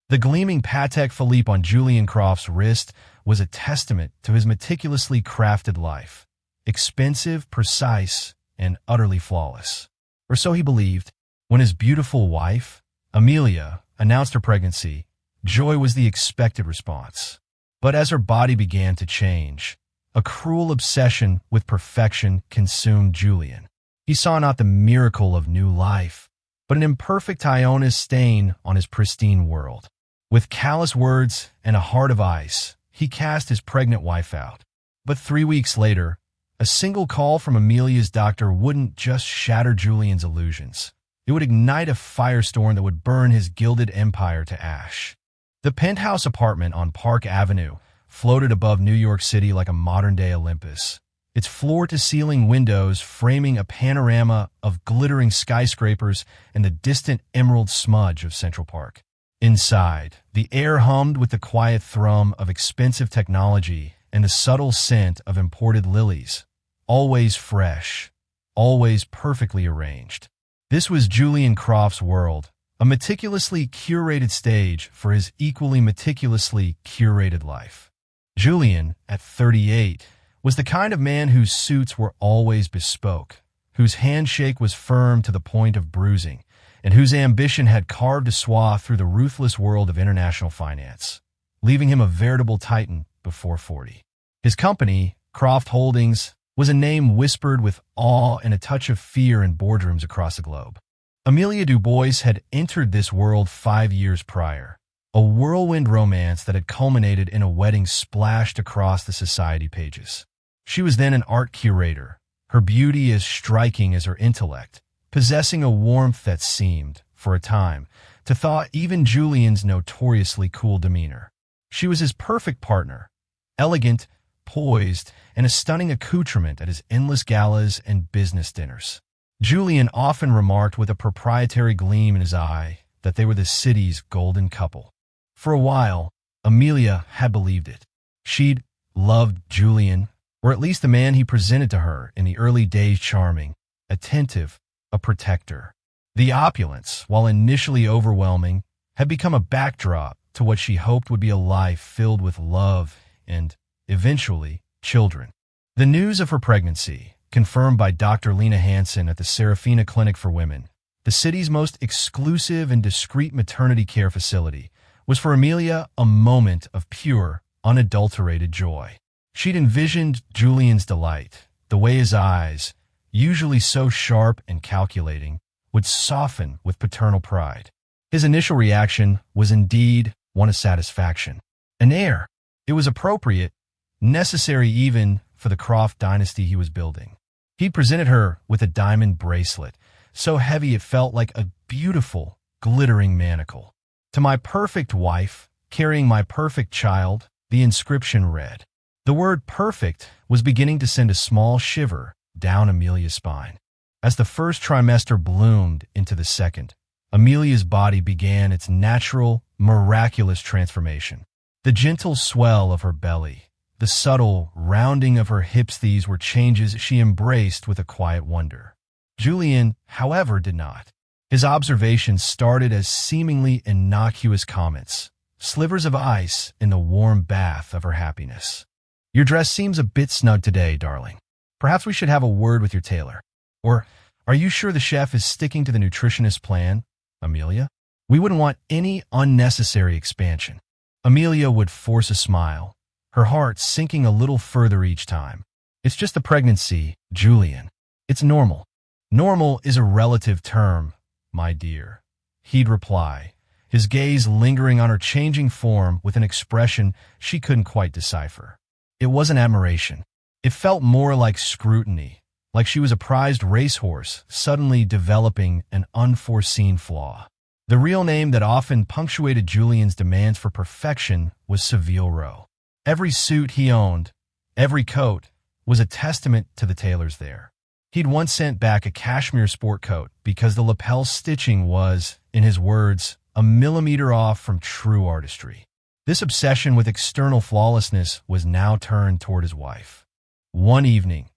The gleaming Patek Philippe on Julian Croft's wrist was a testament to his meticulously crafted life. Expensive, precise, and utterly flawless. Or so he believed. When his beautiful wife, Amelia, announced her pregnancy, joy was the expected response. But as her body began to change, a cruel obsession with perfection consumed Julian. He saw not the miracle of new life, but an imperfect Iona's stain on his pristine world. With callous words and a heart of ice, he cast his pregnant wife out. But 3 weeks later, a single call from Amelia's doctor wouldn't just shatter Julian's illusions. It would ignite a firestorm that would burn his gilded empire to ash. The penthouse apartment on Park Avenue floated above New York City like a modern-day Olympus, its floor-to-ceiling windows framing a panorama of glittering skyscrapers and the distant emerald smudge of Central Park. Inside, the air hummed with the quiet thrum of expensive technology and the subtle scent of imported lilies, always fresh, always perfectly arranged. This was Julian Croft's world, a meticulously curated stage for his equally meticulously curated life. Julian, at 38, was the kind of man whose suits were always bespoke, whose handshake was firm to the point of bruising, and whose ambition had carved a swath through the ruthless world of international finance, leaving him a veritable titan before 40. His company, Croft Holdings, was a name whispered with awe and a touch of fear in boardrooms across the globe. Amelia Dubois had entered this world 5 years prior, a whirlwind romance that had culminated in a wedding splashed across the society pages. She was then an art curator, her beauty as striking as her intellect, possessing a warmth that seemed, for a time, to thaw even Julian's notoriously cool demeanor. She was his perfect partner, elegant, poised, and a stunning accoutrement at his endless galas and business dinners. Julian often remarked with a proprietary gleam in his eye that they were the city's golden couple. For a while, Amelia had believed it. She'd loved Julian, or at least the man he presented to her in the early days, charming, attentive, a protector. The opulence, while initially overwhelming, had become a backdrop to what she hoped would be a life filled with love and, eventually, children. The news of her pregnancy, confirmed by Dr. Lena Hansen at the Serafina Clinic for Women, the city's most exclusive and discreet maternity care facility, was for Amelia a moment of pure, unadulterated joy. She'd envisioned Julian's delight, the way his eyes, usually so sharp and calculating, would soften with paternal pride. His initial reaction was indeed one of satisfaction. An heir. It was appropriate, necessary even for the Croft dynasty he was building. He presented her with a diamond bracelet, so heavy it felt like a beautiful, glittering manacle. "To my perfect wife, carrying my perfect child," the inscription read. The word perfect was beginning to send a small shiver down Amelia's spine. As the first trimester bloomed into the second, Amelia's body began its natural, miraculous transformation. The gentle swell of her belly, the subtle rounding of her hips, these were changes she embraced with a quiet wonder. Julian, however, did not. His observations started as seemingly innocuous comments, slivers of ice in the warm bath of her happiness. "Your dress seems a bit snug today, darling. Perhaps we should have a word with your tailor." Or, "Are you sure the chef is sticking to the nutritionist plan, Amelia? We wouldn't want any unnecessary expansion." Amelia would force a smile, her heart sinking a little further each time. "It's just a pregnancy, Julian. It's normal." "Normal is a relative term, my dear," he'd reply, his gaze lingering on her changing form with an expression she couldn't quite decipher. It wasn't admiration. It felt more like scrutiny, like she was a prized racehorse suddenly developing an unforeseen flaw. The real name that often punctuated Julian's demands for perfection was Savile Row. Every suit he owned, every coat, was a testament to the tailors there. He'd once sent back a cashmere sport coat because the lapel stitching was, in his words, a millimeter off from true artistry. This obsession with external flawlessness was now turned toward his wife. One evening,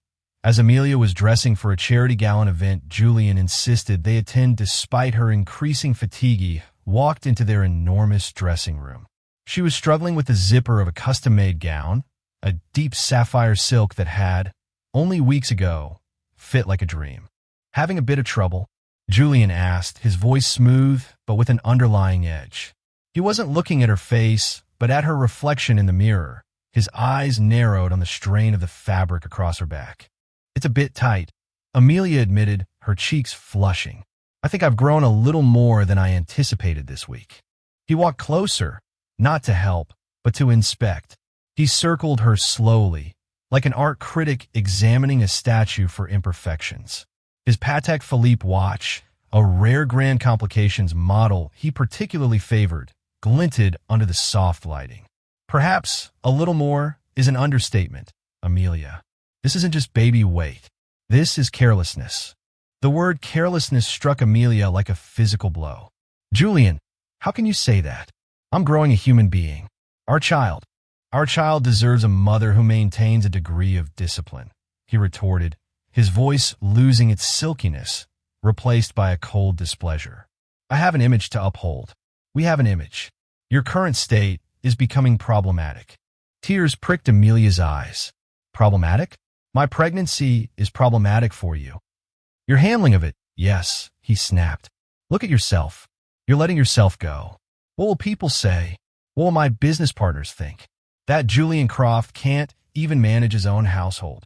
as Amelia was dressing for a charity gala event, Julian insisted they attend despite her increasing fatigue walked into their enormous dressing room. She was struggling with the zipper of a custom-made gown, a deep sapphire silk that had, only weeks ago, fit like a dream. Having a bit of trouble? Julian asked, his voice smooth but with an underlying edge. He wasn't looking at her face, but at her reflection in the mirror. His eyes narrowed on the strain of the fabric across her back. "It's a bit tight," Amelia admitted, her cheeks flushing. "I think I've grown a little more than I anticipated this week." He walked closer, not to help, but to inspect. He circled her slowly, like an art critic examining a statue for imperfections. His Patek Philippe watch, a rare Grand Complications model he particularly favored, glinted under the soft lighting. "Perhaps a little more is an understatement, Amelia. This isn't just baby weight. This is carelessness." The word carelessness struck Amelia like a physical blow. "Julian, how can you say that? I'm growing a human being. Our child deserves a mother who maintains a degree of discipline," he retorted, his voice losing its silkiness, replaced by a cold displeasure. "I have an image to uphold. We have an image. Your current state is becoming problematic." Tears pricked Amelia's eyes. "Problematic? My pregnancy is problematic for you. Your handling of it, yes," he snapped. "Look at yourself. You're letting yourself go. What will people say? What will my business partners think? That Julian Croft can't even manage his own household."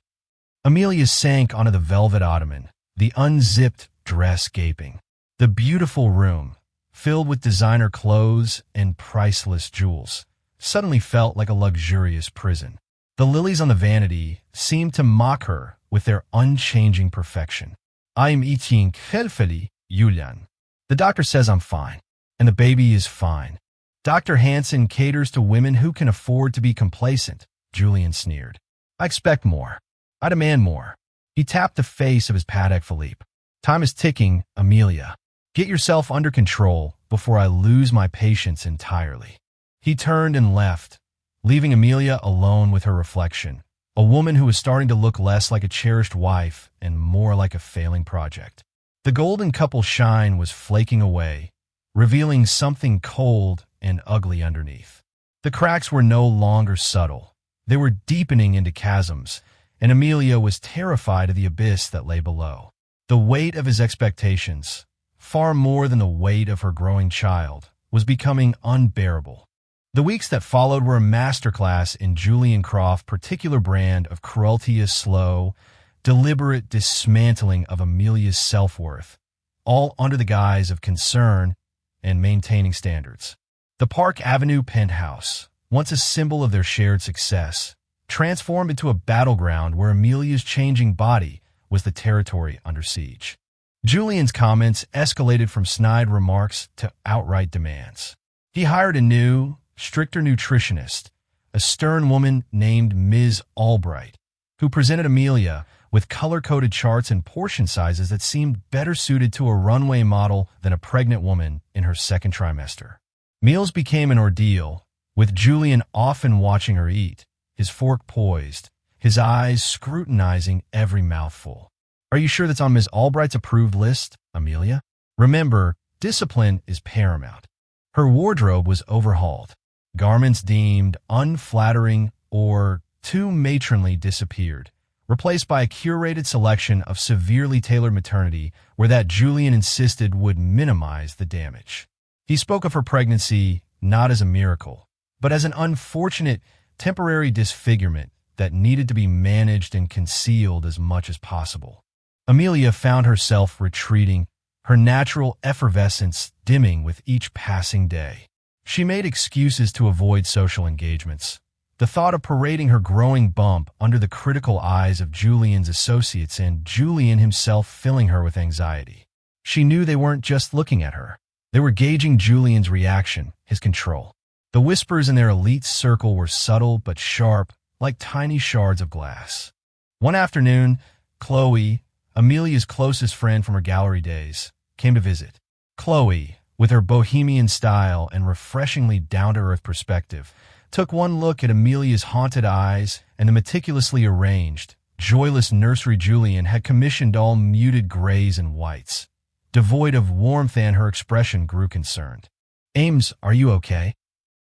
Amelia sank onto the velvet ottoman, the unzipped dress gaping. The beautiful room, filled with designer clothes and priceless jewels, suddenly felt like a luxurious prison. The lilies on the vanity seemed to mock her with their unchanging perfection. "I'm eating healthily, Julian. The doctor says I'm fine, and the baby is fine. Dr. Hansen caters to women who can afford to be complacent," Julian sneered. "I expect more. I demand more." He tapped the face of his Patek Philippe. "Time is ticking, Amelia. Get yourself under control before I lose my patience entirely." He turned and left, leaving Amelia alone with her reflection, a woman who was starting to look less like a cherished wife and more like a failing project. The golden couple shine was flaking away, revealing something cold and ugly underneath. The cracks were no longer subtle. They were deepening into chasms, and Amelia was terrified of the abyss that lay below. The weight of his expectations, far more than the weight of her growing child, was becoming unbearable. The weeks that followed were a masterclass in Julian Croft's particular brand of cruelty, a slow, deliberate dismantling of Amelia's self-worth, all under the guise of concern and maintaining standards. The Park Avenue penthouse, once a symbol of their shared success, transformed into a battleground where Amelia's changing body was the territory under siege. Julian's comments escalated from snide remarks to outright demands. He hired a new, stricter nutritionist, a stern woman named Ms. Albright, who presented Amelia with color-coded charts and portion sizes that seemed better suited to a runway model than a pregnant woman in her second trimester. Meals became an ordeal, with Julian often watching her eat, his fork poised, his eyes scrutinizing every mouthful. "Are you sure that's on Ms. Albright's approved list, Amelia? Remember, discipline is paramount." Her wardrobe was overhauled. Garments deemed unflattering or too matronly disappeared, replaced by a curated selection of severely tailored maternity where that Julian insisted would minimize the damage. He spoke of her pregnancy not as a miracle, but as an unfortunate temporary disfigurement that needed to be managed and concealed as much as possible. Amelia found herself retreating, her natural effervescence dimming with each passing day. She made excuses to avoid social engagements, the thought of parading her growing bump under the critical eyes of Julian's associates and Julian himself filling her with anxiety. She knew they weren't just looking at her. They were gauging Julian's reaction, his control. The whispers in their elite circle were subtle but sharp, like tiny shards of glass. One afternoon, Khloes, Amelia's closest friend from her gallery days, came to visit. Khloes, with her bohemian style and refreshingly down-to-earth perspective, took one look at Amelia's haunted eyes and the meticulously arranged, joyless nursery Julian had commissioned all muted grays and whites. Devoid of warmth, and her expression grew concerned. Ames, are you okay?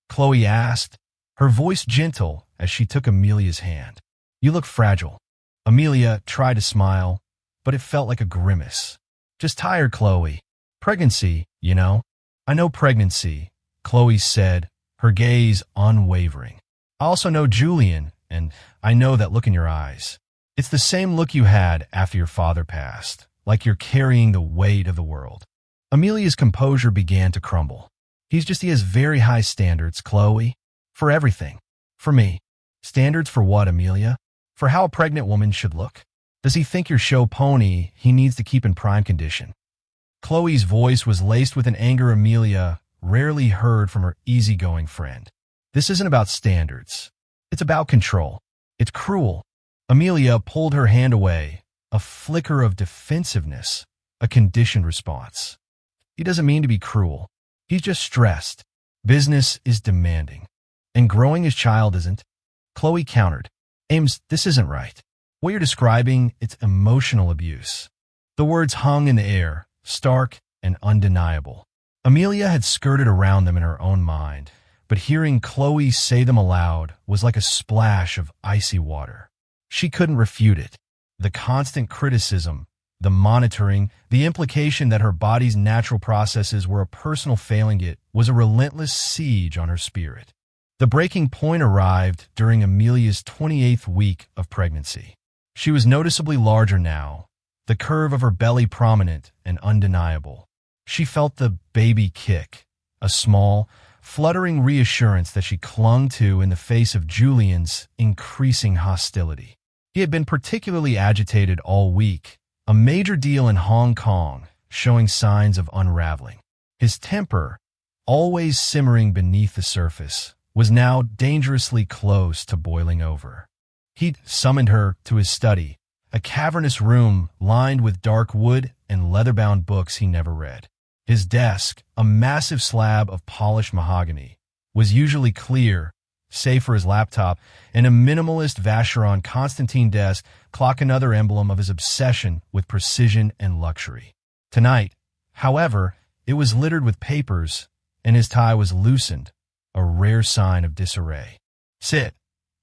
Khloe asked, her voice gentle as she took Amelia's hand. You look fragile. Amelia tried to smile, but it felt like a grimace. Just tired, Khloe. Pregnancy, you know. I know pregnancy, Khloe said, her gaze unwavering. I also know Julian, and I know that look in your eyes. It's the same look you had after your father passed, like you're carrying the weight of the world. Amelia's composure began to crumble. He has very high standards, Khloe. For everything. For me. Standards for what, Amelia? For how a pregnant woman should look? Does he think your show pony he needs to keep in prime condition? Khloe's voice was laced with an anger Amelia rarely heard from her easygoing friend. This isn't about standards. It's about control. It's cruel. Amelia pulled her hand away, a flicker of defensiveness, a conditioned response. He doesn't mean to be cruel. He's just stressed. Business is demanding. And growing his child isn't. Khloe countered. Ames, this isn't right. What you're describing, it's emotional abuse. The words hung in the air, stark and undeniable. Amelia had skirted around them in her own mind, but hearing Khloe say them aloud was like a splash of icy water. She couldn't refute it. The constant criticism, the monitoring, the implication that her body's natural processes were a personal failing it was a relentless siege on her spirit. The breaking point arrived during Amelia's 28th week of pregnancy. She was noticeably larger now, the curve of her belly prominent and undeniable. She felt the baby kick, a small, fluttering reassurance that she clung to in the face of Julian's increasing hostility. He had been particularly agitated all week, a major deal in Hong Kong showing signs of unraveling. His temper, always simmering beneath the surface, was now dangerously close to boiling over. He'd summoned her to his study, a cavernous room lined with dark wood and leather-bound books he never read. His desk, a massive slab of polished mahogany, was usually clear, save for his laptop, and a minimalist Vacheron Constantine desk clock another emblem of his obsession with precision and luxury. Tonight, however, it was littered with papers, and his tie was loosened, a rare sign of disarray. Sit,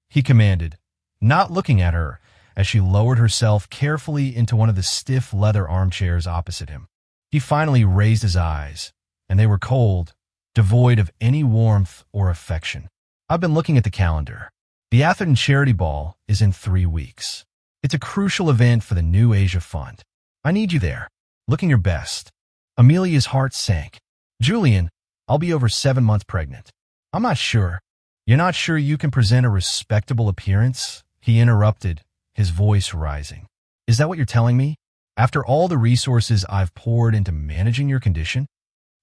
he commanded, not looking at her, as she lowered herself carefully into one of the stiff leather armchairs opposite him. He finally raised his eyes, and they were cold, devoid of any warmth or affection. I've been looking at the calendar. The Atherton Charity Ball is in 3 weeks. It's a crucial event for the New Asia Fund. I need you there, looking your best. Amelia's heart sank. Julian, I'll be over 7 months pregnant. I'm not sure. You're not sure you can present a respectable appearance? He interrupted, his voice rising. Is that what you're telling me? After all the resources I've poured into managing your condition?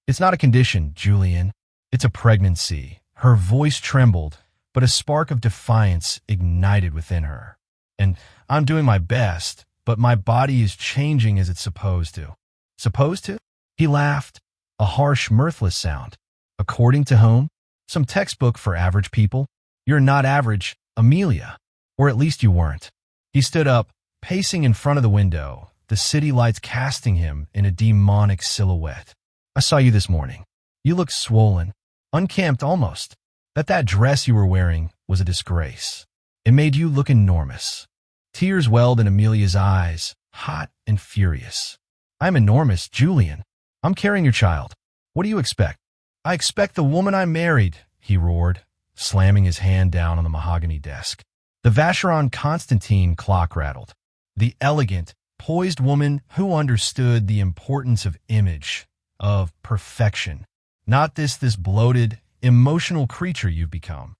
It's not a condition, Julian. It's a pregnancy. Her voice trembled, but a spark of defiance ignited within her. And I'm doing my best, but my body is changing as it's supposed to. Supposed to? He laughed, a harsh, mirthless sound. According to whom? Some textbook for average people? You're not average, Amelia. Or at least you weren't. He stood up, pacing in front of the window, the city lights casting him in a demonic silhouette. I saw you this morning. You looked swollen, unkempt almost. That dress you were wearing was a disgrace. It made you look enormous. Tears welled in Amelia's eyes, hot and furious. I'm enormous, Julian. I'm carrying your child. What do you expect? I expect the woman I married, he roared, slamming his hand down on the mahogany desk. The Vacheron Constantine clock rattled. The elegant, poised woman who understood the importance of image, of perfection. Not this bloated, emotional creature you've become.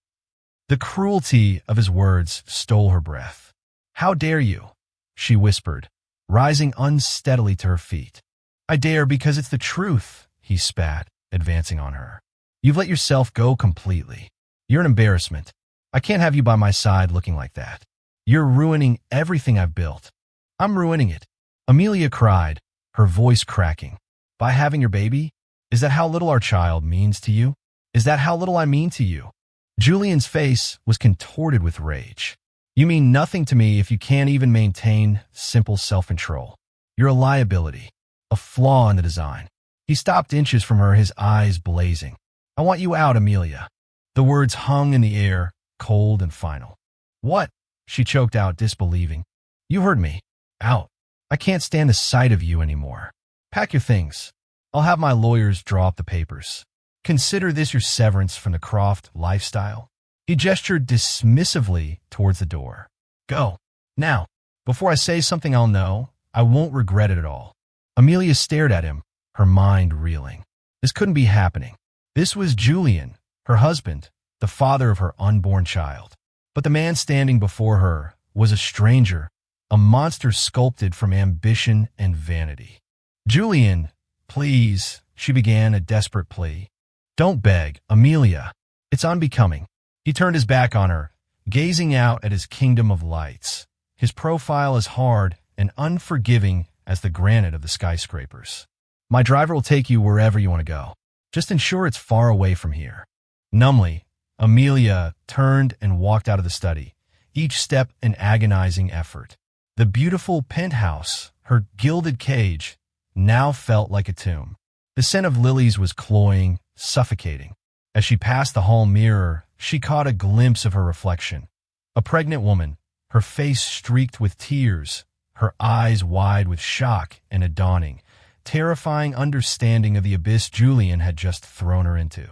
The cruelty of his words stole her breath. How dare you? She whispered, rising unsteadily to her feet. I dare because it's the truth, he spat, advancing on her. You've let yourself go completely. You're an embarrassment. I can't have you by my side looking like that. You're ruining everything I've built. I'm ruining it. Amelia cried, her voice cracking. By having your baby? Is that how little our child means to you? Is that how little I mean to you? Julian's face was contorted with rage. You mean nothing to me if you can't even maintain simple self-control. You're a liability, a flaw in the design. He stopped inches from her, his eyes blazing. I want you out, Amelia. The words hung in the air, cold and final. What? She choked out, disbelieving. You heard me. Out. I can't stand the sight of you anymore. Pack your things. I'll have my lawyers draw up the papers. Consider this your severance from the Croft lifestyle. He gestured dismissively towards the door. Go. Now. Before I say something I'll know, I won't regret it at all. Amelia stared at him, her mind reeling. This couldn't be happening. This was Julian, her husband, the father of her unborn child. But the man standing before her was a stranger, a monster sculpted from ambition and vanity. Julian, please, she began, a desperate plea. Don't beg, Amelia. It's unbecoming. He turned his back on her, gazing out at his kingdom of lights. His profile as hard and unforgiving as the granite of the skyscrapers. My driver will take you wherever you want to go. Just ensure it's far away from here. Numbly, Amelia turned and walked out of the study, each step an agonizing effort. The beautiful penthouse, her gilded cage, now felt like a tomb. The scent of lilies was cloying, suffocating. As she passed the hall mirror, she caught a glimpse of her reflection. A pregnant woman, her face streaked with tears, her eyes wide with shock and a dawning, terrifying understanding of the abyss Julian had just thrown her into.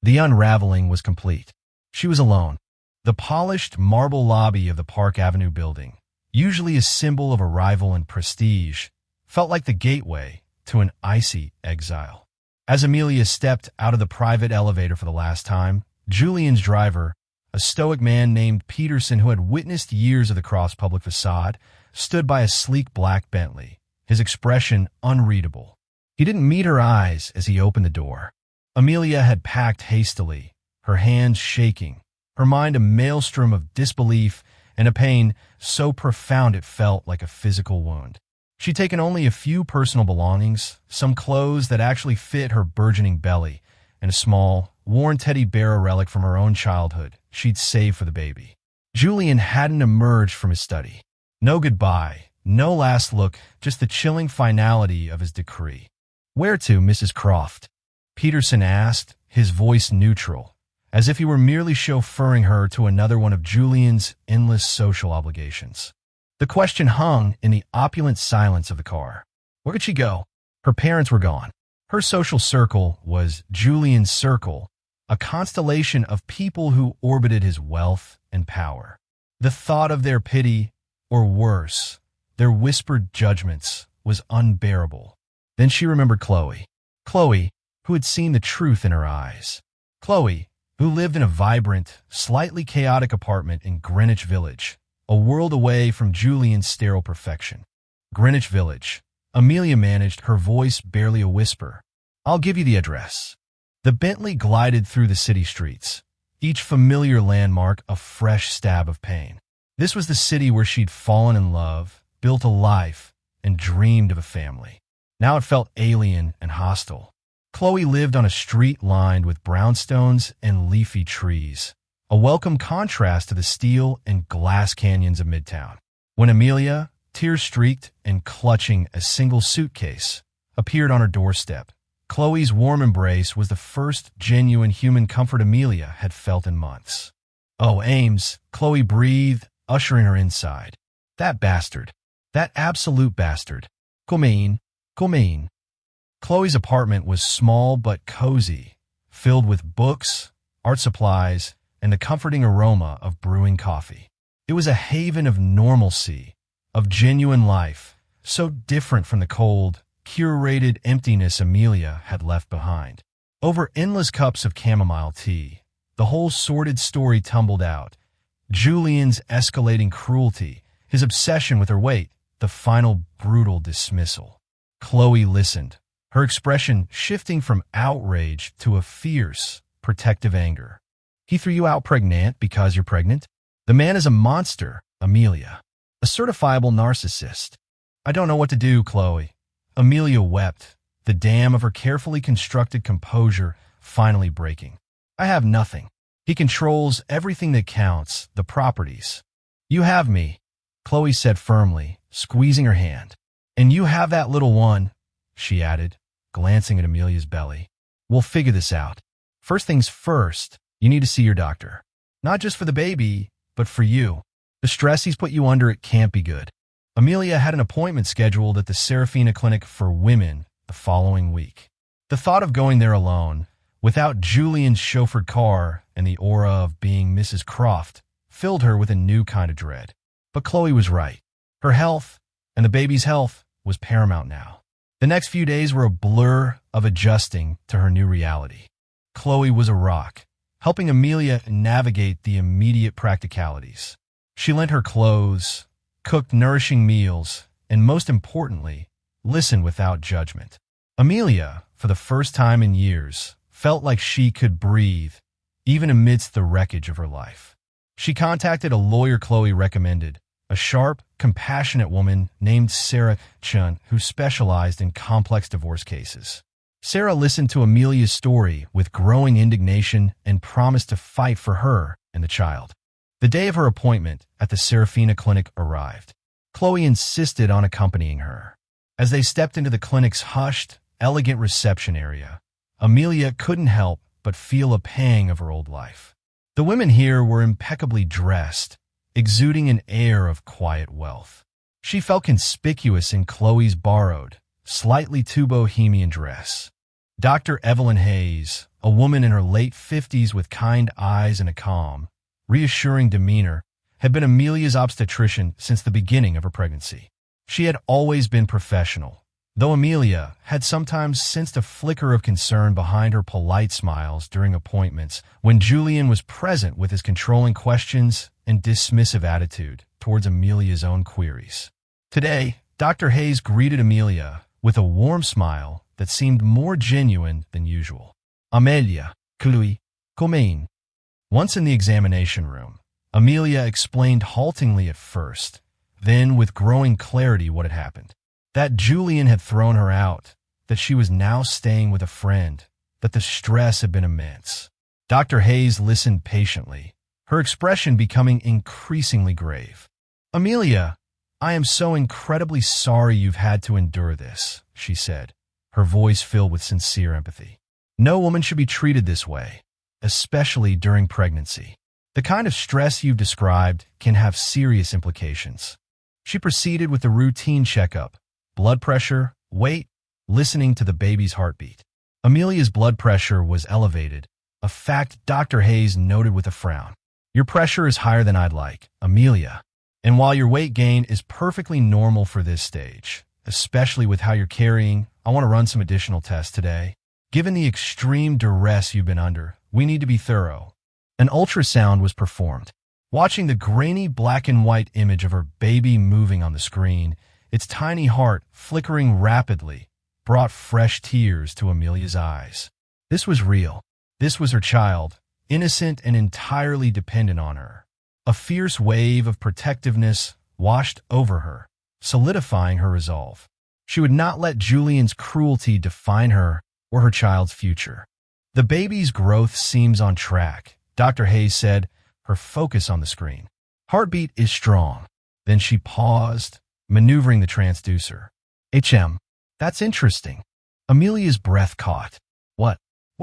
The unraveling was complete. She was alone. The polished marble lobby of the Park Avenue building, usually a symbol of arrival and prestige, felt like the gateway to an icy exile. As Amelia stepped out of the private elevator for the last time, Julian's driver, a stoic man named Peterson who had witnessed years of the Croft's public facade, stood by a sleek black Bentley, his expression unreadable. He didn't meet her eyes as he opened the door. Amelia had packed hastily, her hands shaking, her mind a maelstrom of disbelief and a pain so profound it felt like a physical wound. She'd taken only a few personal belongings, some clothes that actually fit her burgeoning belly, and a small, worn teddy bear relic from her own childhood she'd saved for the baby. Julian hadn't emerged from his study. No goodbye, no last look, just the chilling finality of his decree. Where to, Mrs. Croft? Peterson asked, his voice neutral, as if he were merely chauffeuring her to another one of Julian's endless social obligations. The question hung in the opulent silence of the car. Where could she go? Her parents were gone. Her social circle was Julian's circle, a constellation of people who orbited his wealth and power. The thought of their pity, or worse, their whispered judgments, was unbearable. Then she remembered Khloe. Khloe, who had seen the truth in her eyes. Khloe, who lived in a vibrant, slightly chaotic apartment in Greenwich Village, a world away from Julian's sterile perfection. Greenwich Village. Amelia managed, her voice barely a whisper. I'll give you the address. The Bentley glided through the city streets, each familiar landmark a fresh stab of pain. This was the city where she'd fallen in love, built a life, and dreamed of a family. Now it felt alien and hostile. Khloe lived on a street lined with brownstones and leafy trees, a welcome contrast to the steel and glass canyons of Midtown. When Amelia, tear-streaked and clutching a single suitcase, appeared on her doorstep, Khloe's warm embrace was the first genuine human comfort Amelia had felt in months. Oh, Ames, Khloe breathed, ushering her inside. That bastard. That absolute bastard. Come in. Khloe's apartment was small but cozy, filled with books, art supplies, and the comforting aroma of brewing coffee. It was a haven of normalcy, of genuine life, so different from the cold, curated emptiness Amelia had left behind. Over endless cups of chamomile tea, the whole sordid story tumbled out. Julian's escalating cruelty, his obsession with her weight, the final brutal dismissal. Khloe listened, her expression shifting from outrage to a fierce, protective anger. He threw you out pregnant because you're pregnant? The man is a monster, Amelia. A certifiable narcissist. I don't know what to do, Khloe. Amelia wept, the dam of her carefully constructed composure finally breaking. I have nothing. He controls everything that counts, the properties. You have me, Khloe said firmly, squeezing her hand. And you have that little one, she added, glancing at Amelia's belly. We'll figure this out. First things first, you need to see your doctor. Not just for the baby, but for you. The stress he's put you under, it can't be good. Amelia had an appointment scheduled at the Serafina Clinic for Women the following week. The thought of going there alone, without Julian's chauffeured car and the aura of being Mrs. Croft, filled her with a new kind of dread. But Khloe was right. Her health, and the baby's health, was paramount now. The next few days were a blur of adjusting to her new reality. Khloe was a rock, helping Amelia navigate the immediate practicalities. She lent her clothes, cooked nourishing meals, and most importantly, listened without judgment. Amelia, for the first time in years, felt like she could breathe, even amidst the wreckage of her life. She contacted a lawyer Khloe recommended, a sharp, compassionate woman named Sarah Chun, who specialized in complex divorce cases. Sarah listened to Amelia's story with growing indignation and promised to fight for her and the child. The day of her appointment at the Serafina Clinic arrived. Khloe insisted on accompanying her. As they stepped into the clinic's hushed, elegant reception area, Amelia couldn't help but feel a pang of her old life. The women here were impeccably dressed, exuding an air of quiet wealth. She felt conspicuous in Khloe's borrowed, slightly too bohemian dress. Dr. Evelyn Hayes, a woman in her late 50s with kind eyes and a calm, reassuring demeanor, had been Amelia's obstetrician since the beginning of her pregnancy. She had always been professional, though Amelia had sometimes sensed a flicker of concern behind her polite smiles during appointments when Julian was present with his controlling questions and dismissive attitude towards Amelia's own queries. Today, Dr. Hayes greeted Amelia with a warm smile that seemed more genuine than usual. Amelia, Khloes, comment? Once in the examination room, Amelia explained haltingly at first, then with growing clarity what had happened. That Julian had thrown her out, that she was now staying with a friend, that the stress had been immense. Dr. Hayes listened patiently, her expression becoming increasingly grave. Amelia, I am so incredibly sorry you've had to endure this, she said, her voice filled with sincere empathy. No woman should be treated this way, especially during pregnancy. The kind of stress you've described can have serious implications. She proceeded with the routine checkup, blood pressure, weight, listening to the baby's heartbeat. Amelia's blood pressure was elevated, a fact Dr. Hayes noted with a frown. Your pressure is higher than I'd like, Amelia. And while your weight gain is perfectly normal for this stage, especially with how you're carrying, I want to run some additional tests today. Given the extreme duress you've been under, we need to be thorough. An ultrasound was performed. Watching the grainy black and white image of her baby moving on the screen, its tiny heart flickering rapidly, brought fresh tears to Amelia's eyes. This was real. This was her child, innocent and entirely dependent on her. A fierce wave of protectiveness washed over her, solidifying her resolve. She would not let Julian's cruelty define her or her child's future. The baby's growth seems on track, Dr. Hayes said, her focus on the screen. Heartbeat is strong. Then she paused, maneuvering the transducer. That's interesting. Amelia's breath caught. What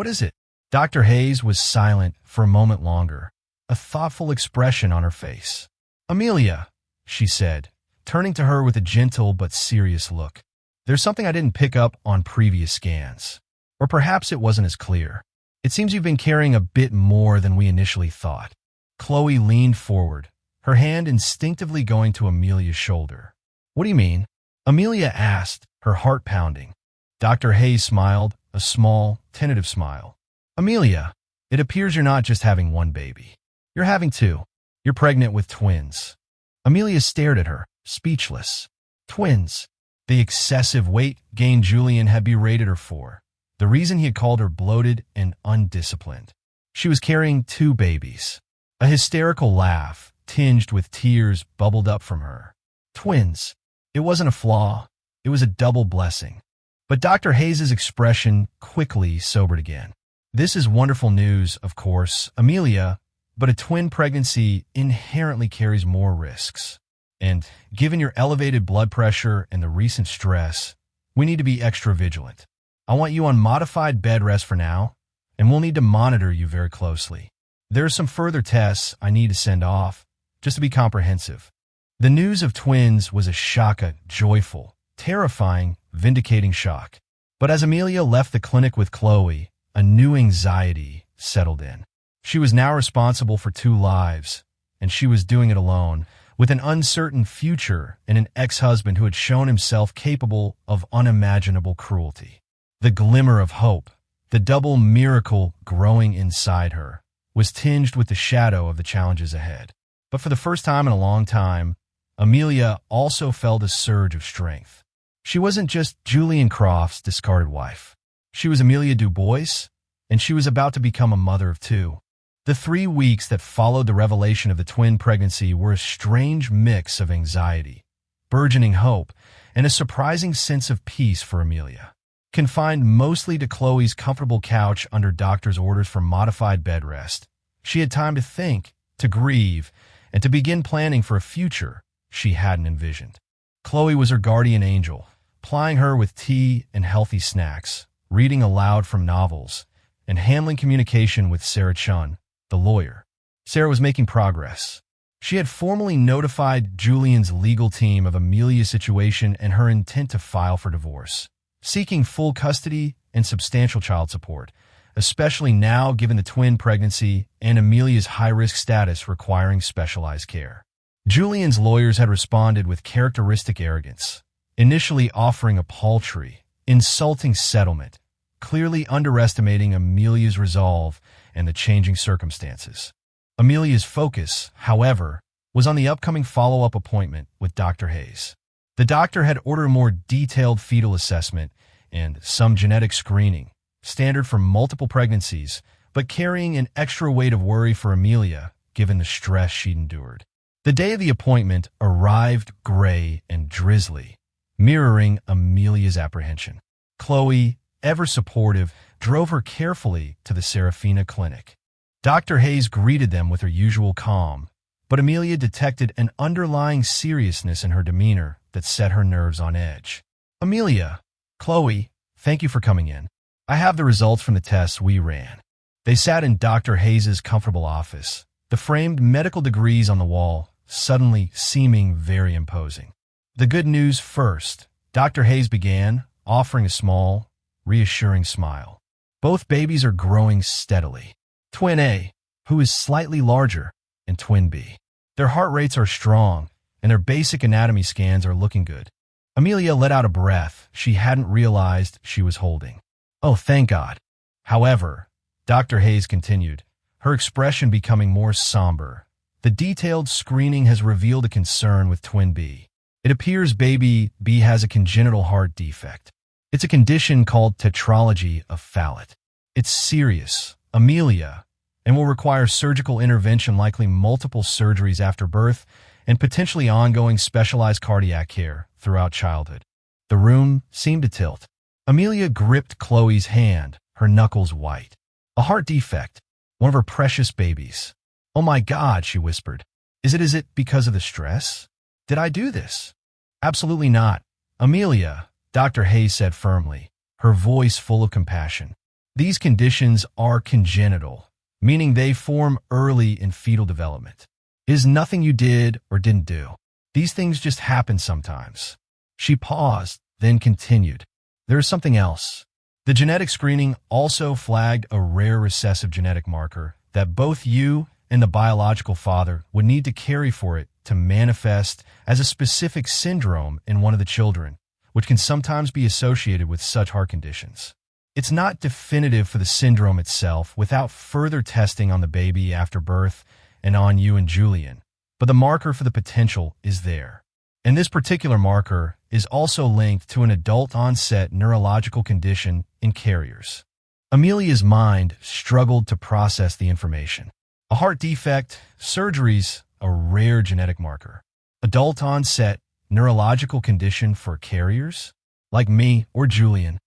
is it? Dr. Hayes was silent for a moment longer, a thoughtful expression on her face. Amelia, she said, turning to her with a gentle but serious look. There's something I didn't pick up on previous scans. Or perhaps it wasn't as clear. It seems you've been carrying a bit more than we initially thought. Khloe leaned forward, her hand instinctively going to Amelia's shoulder. What do you mean? Amelia asked, her heart pounding. Dr. Hayes smiled, a small, tentative smile. Amelia, it appears you're not just having one baby. You're having two. You're pregnant with twins. Amelia stared at her, speechless. Twins. The excessive weight gain Julian had berated her for. The reason he had called her bloated and undisciplined. She was carrying two babies. A hysterical laugh, tinged with tears, bubbled up from her. Twins. It wasn't a flaw. It was a double blessing. But Dr. Hayes' expression quickly sobered again. This is wonderful news, of course, Amelia, but a twin pregnancy inherently carries more risks. And given your elevated blood pressure and the recent stress, we need to be extra vigilant. I want you on modified bed rest for now, and we'll need to monitor you very closely. There are some further tests I need to send off, just to be comprehensive. The news of twins was a joyful, terrifying, vindicating shock. But as Amelia left the clinic with Khloe, a new anxiety settled in. She was now responsible for 2 lives, and she was doing it alone, with an uncertain future and an ex-husband who had shown himself capable of unimaginable cruelty. The glimmer of hope, the double miracle growing inside her, was tinged with the shadow of the challenges ahead. But for the first time in a long time, Amelia also felt a surge of strength. She wasn't just Julian Croft's discarded wife. She was Amelia Dubois, and she was about to become a mother of 2. The 3 weeks that followed the revelation of the twin pregnancy were a strange mix of anxiety, burgeoning hope, and a surprising sense of peace for Amelia. Confined mostly to Khloe's comfortable couch under doctor's orders for modified bed rest, she had time to think, to grieve, and to begin planning for a future she hadn't envisioned. Khloe was her guardian angel, plying her with tea and healthy snacks, reading aloud from novels, and handling communication with Sarah Chun, the lawyer. Sarah was making progress. She had formally notified Julian's legal team of Amelia's situation and her intent to file for divorce, seeking full custody and substantial child support, especially now given the twin pregnancy and Amelia's high-risk status requiring specialized care. Julian's lawyers had responded with characteristic arrogance, initially offering a paltry, insulting settlement, clearly underestimating Amelia's resolve and the changing circumstances. Amelia's focus, however, was on the upcoming follow-up appointment with Dr. Hayes. The doctor had ordered a more detailed fetal assessment and some genetic screening, standard for multiple pregnancies, but carrying an extra weight of worry for Amelia, given the stress she'd endured. The day of the appointment arrived gray and drizzly, mirroring Amelia's apprehension. Khloe, ever supportive, drove her carefully to the Serafina clinic. Dr. Hayes greeted them with her usual calm, but Amelia detected an underlying seriousness in her demeanor that set her nerves on edge. "Amelia, Khloe, thank you for coming in. I have the results from the tests we ran." They sat in Dr. Hayes' comfortable office, the framed medical degrees on the wall suddenly seeming very imposing. "The good news first," Dr. Hayes began, offering a small, reassuring smile. "Both babies are growing steadily. Twin A, who is slightly larger, and Twin B. Their heart rates are strong, and their basic anatomy scans are looking good." Amelia let out a breath she hadn't realized she was holding. "Oh, thank God." However, Dr. Hayes continued, her expression becoming more somber. "The detailed screening has revealed a concern with Twin B. It appears baby B has a congenital heart defect. It's a condition called tetralogy of Fallot. It's serious, Amelia, and will require surgical intervention, likely multiple surgeries after birth, and potentially ongoing specialized cardiac care throughout childhood." The room seemed to tilt. Amelia gripped Khloe's hand, her knuckles white. "A heart defect, one of her precious babies. Oh my God," she whispered. Is it because of the stress? Did I do this?" "Absolutely not, Amelia," Dr. Hayes said firmly, her voice full of compassion. "These conditions are congenital, meaning they form early in fetal development. It is nothing you did or didn't do. These things just happen sometimes." She paused, then continued. "There is something else. The genetic screening also flagged a rare recessive genetic marker that both you and the biological father would need to carry for it to manifest as a specific syndrome in one of the children, which can sometimes be associated with such heart conditions. It's not definitive for the syndrome itself without further testing on the baby after birth and on you and Julian, but the marker for the potential is there. And this particular marker is also linked to an adult-onset neurological condition in carriers." Amelia's mind struggled to process the information. A heart defect, surgeries, a rare genetic marker. Adult-onset neurological condition for carriers? Like me or Julian?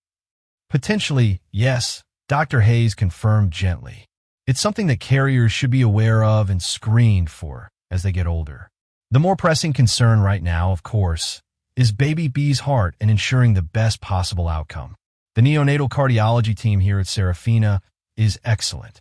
"Potentially, yes," Dr. Hayes confirmed gently. "It's something that carriers should be aware of and screened for as they get older. The more pressing concern right now, of course, is baby B's heart and ensuring the best possible outcome. The neonatal cardiology team here at Serafina is excellent.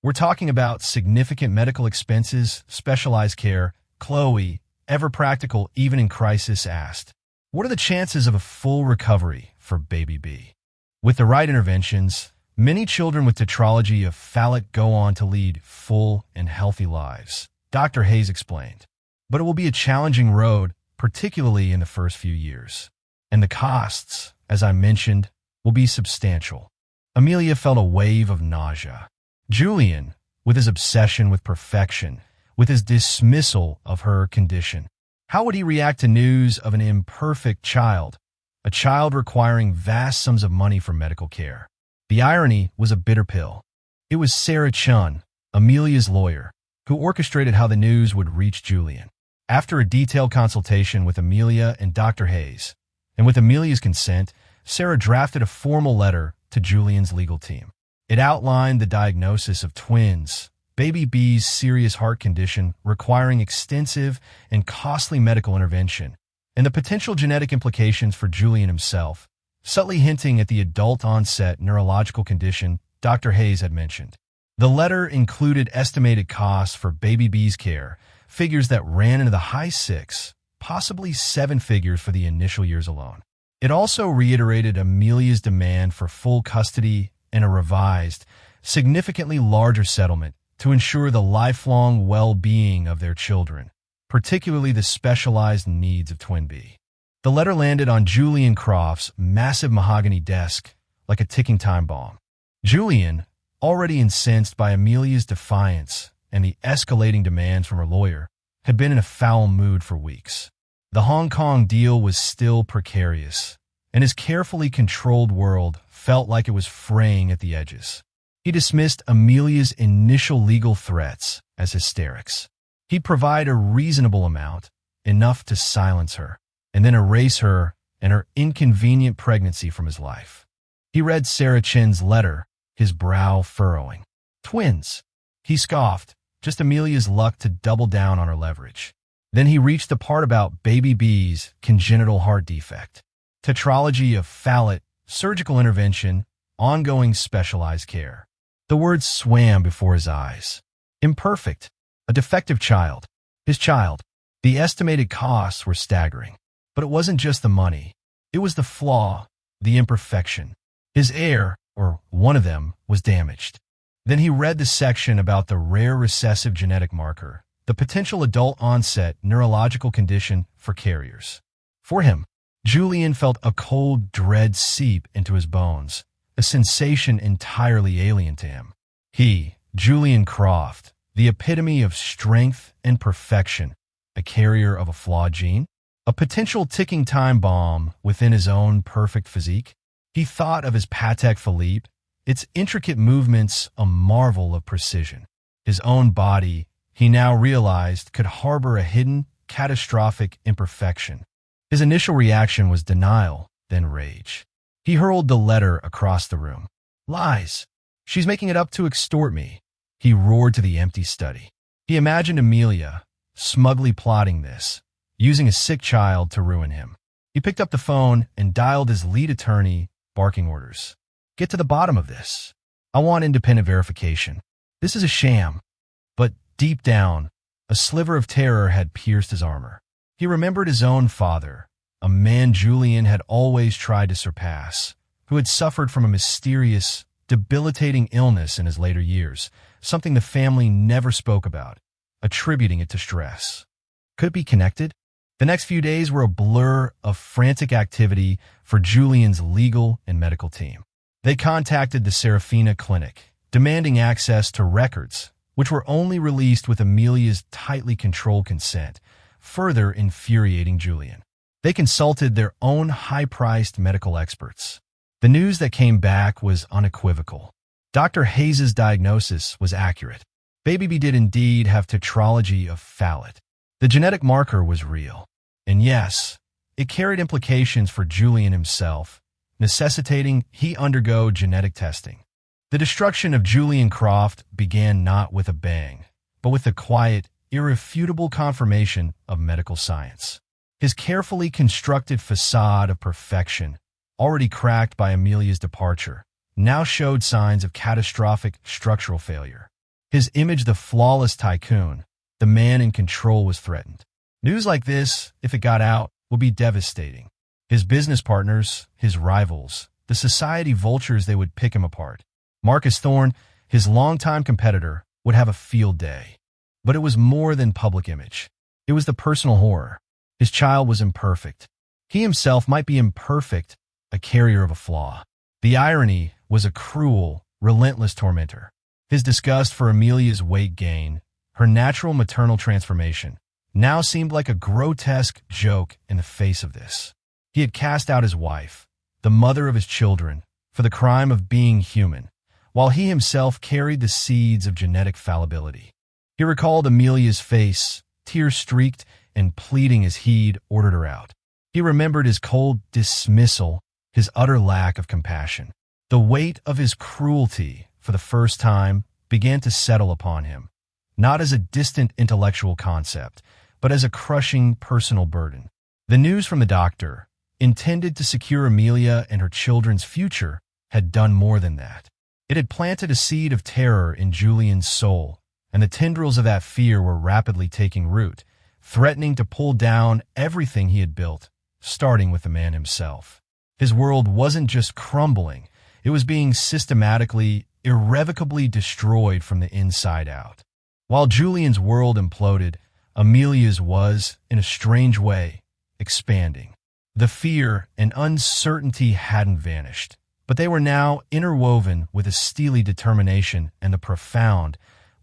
We're talking about significant medical expenses, specialized care. Khloe, ever practical even in crisis, asked, "What are the chances of a full recovery for baby B?" With the right interventions, many children with tetralogy of Fallot go on to lead full and healthy lives, Dr. Hayes explained. But it will be a challenging road, particularly in the first few years. And the costs, as I mentioned, will be substantial. Amelia felt a wave of nausea. Julian, with his obsession with perfection, with his dismissal of her condition. How would he react to news of an imperfect child, a child requiring vast sums of money for medical care? The irony was a bitter pill. It was Sarah Chun, Amelia's lawyer, who orchestrated how the news would reach Julian. After a detailed consultation with Amelia and Dr. Hayes, and with Amelia's consent, Sarah drafted a formal letter to Julian's legal team. It outlined the diagnosis of twins, baby B's serious heart condition requiring extensive and costly medical intervention, and the potential genetic implications for Julian himself, subtly hinting at the adult-onset neurological condition Dr. Hayes had mentioned. The letter included estimated costs for baby B's care, figures that ran into the high six, possibly seven figures for the initial years alone. It also reiterated Amelia's demand for full custody and a revised, significantly larger settlement to ensure the lifelong well-being of their children, particularly the specialized needs of twin B. The letter landed on Julian Croft's massive mahogany desk like a ticking time bomb. Julian, already incensed by Amelia's defiance and the escalating demands from her lawyer, had been in a foul mood for weeks. The Hong Kong deal was still precarious, and his carefully controlled world felt like it was fraying at the edges. He dismissed Amelia's initial legal threats as hysterics. He'd provide a reasonable amount, enough to silence her, and then erase her and her inconvenient pregnancy from his life. He read Sarah Chen's letter, his brow furrowing. Twins, he scoffed, just Amelia's luck to double down on her leverage. Then he reached the part about baby B's congenital heart defect. Tetralogy of Fallot, surgical intervention, ongoing specialized care. The words swam before his eyes. Imperfect, a defective child, his child. The estimated costs were staggering. But it wasn't just the money. It was the flaw, the imperfection. His heir, or one of them, was damaged. Then he read the section about the rare recessive genetic marker, the potential adult-onset neurological condition for carriers. For him, Julian felt a cold dread seep into his bones, a sensation entirely alien to him. He, Julian Croft, the epitome of strength and perfection, a carrier of a flawed gene, a potential ticking time bomb within his own perfect physique. He thought of his Patek Philippe, its intricate movements a marvel of precision. His own body, he now realized, could harbor a hidden, catastrophic imperfection. His initial reaction was denial, then rage. He hurled the letter across the room. Lies! She's making it up to extort me, he roared to the empty study. He imagined Amelia, smugly plotting this, using a sick child to ruin him. He picked up the phone and dialed his lead attorney, barking orders. Get to the bottom of this. I want independent verification. This is a sham. But deep down, a sliver of terror had pierced his armor. He remembered his own father, a man Julian had always tried to surpass, who had suffered from a mysterious, debilitating illness in his later years, something the family never spoke about, attributing it to stress. Could it be connected? The next few days were a blur of frantic activity for Julian's legal and medical team. They contacted the Serafina Clinic, demanding access to records, which were only released with Amelia's tightly controlled consent, further infuriating Julian. They consulted their own high-priced medical experts. The news that came back was unequivocal. Dr. Hayes' diagnosis was accurate. Baby B did indeed have tetralogy of Fallot. The genetic marker was real. And yes, it carried implications for Julian himself, necessitating he undergo genetic testing. The destruction of Julian Croft began not with a bang, but with the quiet, irrefutable confirmation of medical science. His carefully constructed facade of perfection, already cracked by Amelia's departure, now showed signs of catastrophic structural failure. His image, the flawless tycoon, the man in control, was threatened. News like this, if it got out, would be devastating. His business partners, his rivals, the society vultures, they would pick him apart. Marcus Thorne, his longtime competitor, would have a field day. But it was more than public image. It was the personal horror. His child was imperfect. He himself might be imperfect, a carrier of a flaw. The irony was a cruel, relentless tormentor. His disgust for Amelia's weight gain, her natural maternal transformation, now seemed like a grotesque joke in the face of this. He had cast out his wife, the mother of his children, for the crime of being human, while he himself carried the seeds of genetic fallibility. He recalled Amelia's face, tear-streaked and pleading as he'd ordered her out. He remembered his cold dismissal, his utter lack of compassion. The weight of his cruelty, for the first time, began to settle upon him, not as a distant intellectual concept, but as a crushing personal burden. The news from the doctor, intended to secure Amelia and her children's future, had done more than that. It had planted a seed of terror in Julian's soul, and the tendrils of that fear were rapidly taking root, threatening to pull down everything he had built, starting with the man himself. His world wasn't just crumbling, it was being systematically, irrevocably destroyed from the inside out. While Julian's world imploded, Amelia's was, in a strange way, expanding. The fear and uncertainty hadn't vanished, but they were now interwoven with a steely determination and the profound,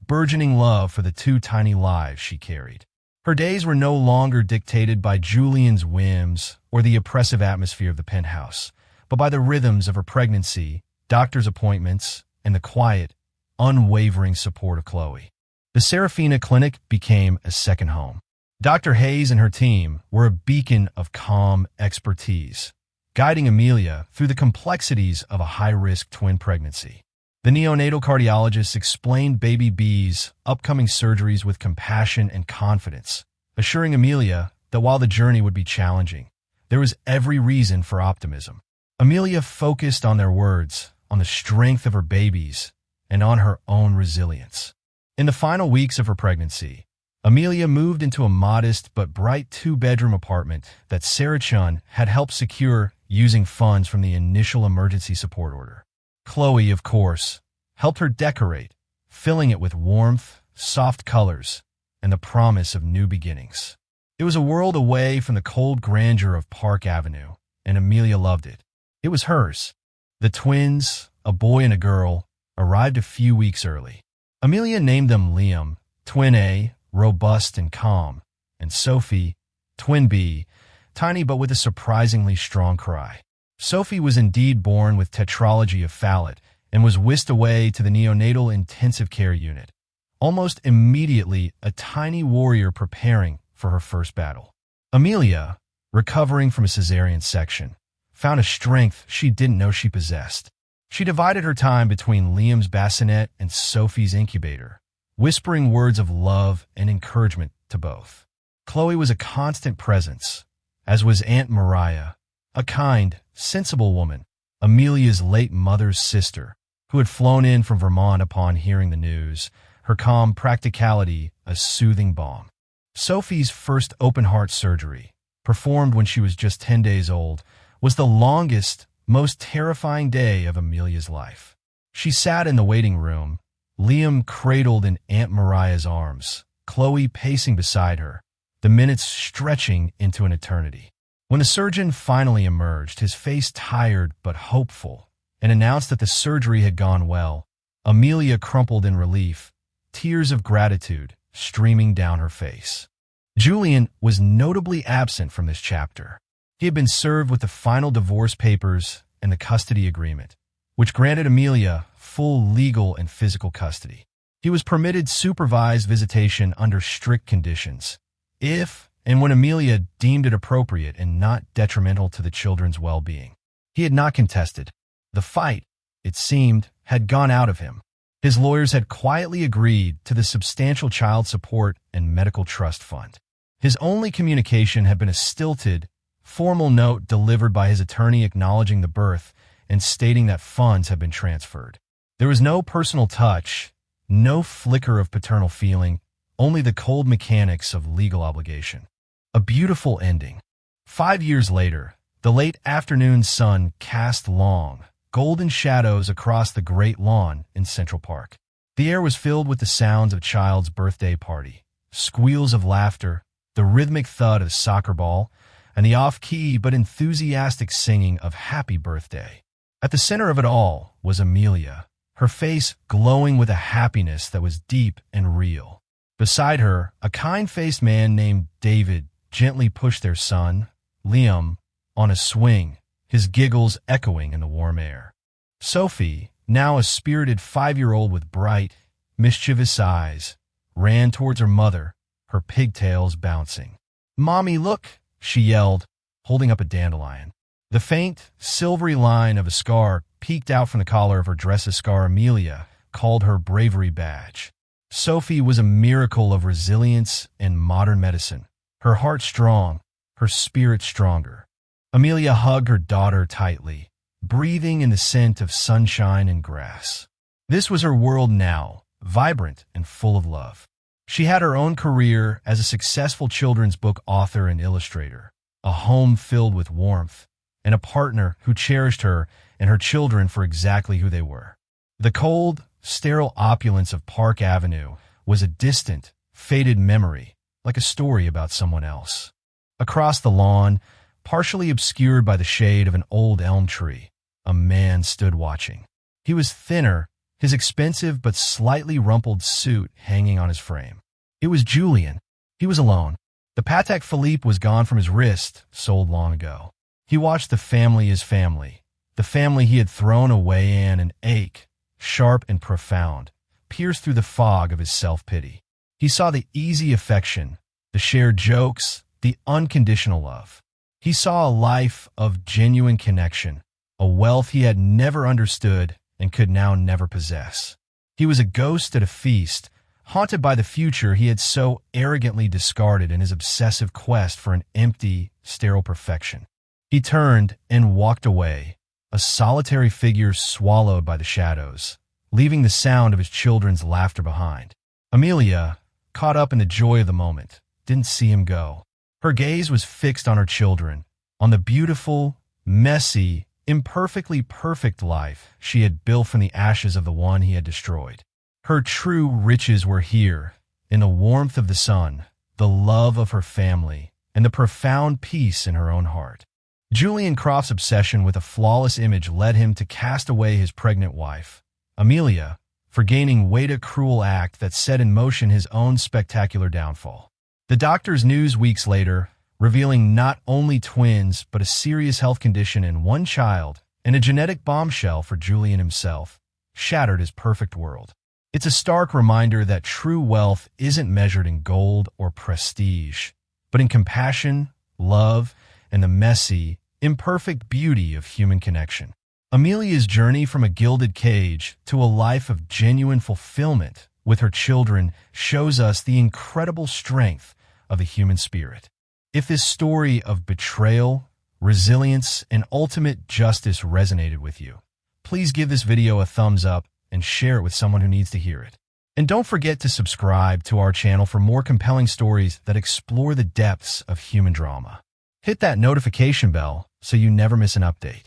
burgeoning love for the two tiny lives she carried. Her days were no longer dictated by Julian's whims or the oppressive atmosphere of the penthouse, but by the rhythms of her pregnancy, doctor's appointments, and the quiet, unwavering support of Khloe. The Serafina Clinic became a second home. Dr. Hayes and her team were a beacon of calm expertise, guiding Amelia through the complexities of a high-risk twin pregnancy. The neonatal cardiologist explained baby B's upcoming surgeries with compassion and confidence, assuring Amelia that while the journey would be challenging, there was every reason for optimism. Amelia focused on their words, on the strength of her babies, and on her own resilience. In the final weeks of her pregnancy, Amelia moved into a modest but bright two-bedroom apartment that Sarah Chun had helped secure using funds from the initial emergency support order. Khloe, of course, helped her decorate, filling it with warmth, soft colors, and the promise of new beginnings. It was a world away from the cold grandeur of Park Avenue, and Amelia loved it. It was hers. The twins, a boy and a girl, arrived a few weeks early. Amelia named them Liam, twin A, robust and calm, and Sophie, twin B, tiny but with a surprisingly strong cry. Sophie was indeed born with tetralogy of Fallot and was whisked away to the neonatal intensive care unit, almost immediately a tiny warrior preparing for her first battle. Amelia, recovering from a cesarean section, found a strength she didn't know she possessed. She divided her time between Liam's bassinet and Sophie's incubator, whispering words of love and encouragement to both. Khloe was a constant presence, as was Aunt Mariah, a kind, sensible woman, Amelia's late mother's sister, who had flown in from Vermont upon hearing the news, her calm practicality a soothing balm. Sophie's first open-heart surgery, performed when she was just 10 days old, was the longest, most terrifying day of Amelia's life. She sat in the waiting room, Liam cradled in Aunt Mariah's arms, Khloe pacing beside her, the minutes stretching into an eternity. When the surgeon finally emerged, his face tired but hopeful, and announced that the surgery had gone well, Amelia crumpled in relief, tears of gratitude streaming down her face. Julian was notably absent from this chapter. He had been served with the final divorce papers and the custody agreement, which granted Amelia full legal and physical custody. He was permitted supervised visitation under strict conditions, if and when Amelia deemed it appropriate and not detrimental to the children's well-being. He had not contested. The fight, it seemed, had gone out of him. His lawyers had quietly agreed to the substantial child support and medical trust fund. His only communication had been a stilted, formal note delivered by his attorney acknowledging the birth and stating that funds have been transferred. There was no personal touch, no flicker of paternal feeling, only the cold mechanics of legal obligation. A beautiful ending. 5 years later, the late afternoon sun cast long, golden shadows across the great lawn in Central Park. The air was filled with the sounds of a child's birthday party, squeals of laughter, the rhythmic thud of a soccer ball, and the off-key but enthusiastic singing of Happy Birthday. At the center of it all was Amelia, her face glowing with a happiness that was deep and real. Beside her, a kind-faced man named David gently pushed their son, Liam, on a swing, his giggles echoing in the warm air. Sophie, now a spirited 5-year-old with bright, mischievous eyes, ran towards her mother, her pigtails bouncing. "Mommy, look!" she yelled, holding up a dandelion. The faint, silvery line of a scar peeked out from the collar of her dress. A scar Amelia called her bravery badge. Sophie was a miracle of resilience and modern medicine. Her heart strong, her spirit stronger. Amelia hugged her daughter tightly, breathing in the scent of sunshine and grass. This was her world now, vibrant and full of love. She had her own career as a successful children's book author and illustrator, a home filled with warmth, and a partner who cherished her and her children for exactly who they were. The cold, sterile opulence of Park Avenue was a distant, faded memory, like a story about someone else. Across the lawn, partially obscured by the shade of an old elm tree, a man stood watching. He was thinner, his expensive but slightly rumpled suit hanging on his frame. It was Julian. He was alone. The Patek Philippe was gone from his wrist, sold long ago. He watched the family the family he had thrown away, and an ache, sharp and profound, pierced through the fog of his self-pity. He saw the easy affection, the shared jokes, the unconditional love. He saw a life of genuine connection, a wealth he had never understood and could now never possess. He was a ghost at a feast, haunted by the future he had so arrogantly discarded in his obsessive quest for an empty, sterile perfection. He turned and walked away, a solitary figure swallowed by the shadows, leaving the sound of his children's laughter behind. Amelia, caught up in the joy of the moment, didn't see him go. Her gaze was fixed on her children, on the beautiful, messy, imperfectly perfect life she had built from the ashes of the one he had destroyed. Her true riches were here, in the warmth of the sun, the love of her family, and the profound peace in her own heart. Julian Croft's obsession with a flawless image led him to cast away his pregnant wife, Amelia, for gaining weight, a cruel act that set in motion his own spectacular downfall. The doctor's news weeks later, revealing not only twins but a serious health condition in one child and a genetic bombshell for Julian himself, shattered his perfect world. It's a stark reminder that true wealth isn't measured in gold or prestige, but in compassion, love, and the messy, imperfect beauty of human connection. Amelia's journey from a gilded cage to a life of genuine fulfillment with her children shows us the incredible strength of the human spirit. If this story of betrayal, resilience, and ultimate justice resonated with you, please give this video a thumbs up and share it with someone who needs to hear it. And don't forget to subscribe to our channel for more compelling stories that explore the depths of human drama. Hit that notification bell so you never miss an update.